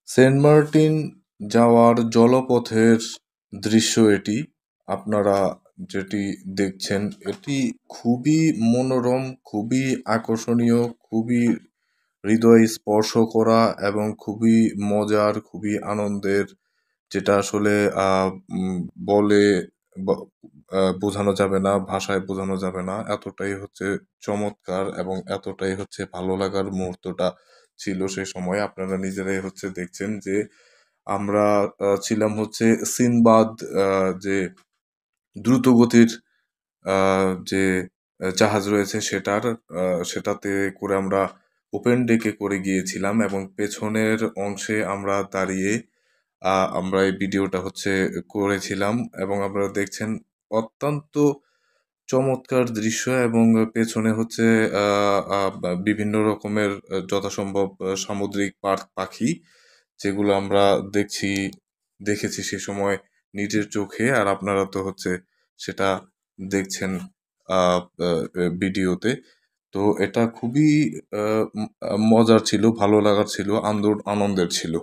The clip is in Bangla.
সেন্ট মার্টিন যাওয়ার জলপথের দৃশ্য এটি। আপনারা যেটি দেখছেন এটি খুবই মনোরম, খুবই আকর্ষণীয়, খুবই হৃদয় স্পর্শ করা এবং খুবই মজার, খুবই আনন্দের, যেটা আসলে বলে ব- বোঝানো যাবে না, ভাষায় বোঝানো যাবে না। এতটাই হচ্ছে চমৎকার এবং এতটাই হচ্ছে ভালো লাগার মুহূর্তটা ছিল সে সময়। আপনারা নিজেরাই হচ্ছে দেখছেন যে আমরা ছিলাম হচ্ছে সিনবাদ, যে দ্রুতগতির যে জাহাজ রয়েছে সেটাতে করে আমরা ওপেন ডেকে করে গিয়েছিলাম এবং পেছনের অংশে আমরা দাঁড়িয়ে আমরা এই ভিডিওটা হচ্ছে করেছিলাম এবং আপনারা দেখছেন অত্যন্ত চমৎকার দৃশ্য এবং পেছনে হচ্ছে বিভিন্ন রকমের যথাসম্ভব সামুদ্রিক পাখি, যেগুলো আমরা দেখেছি সে সময় নিজের চোখে। আর আপনারা তো হচ্ছে সেটা দেখছেন আহ, আহ, ভিডিওতে। তো এটা খুবই মজার ছিল, ভালো লাগার ছিল, আনন্দের ছিল।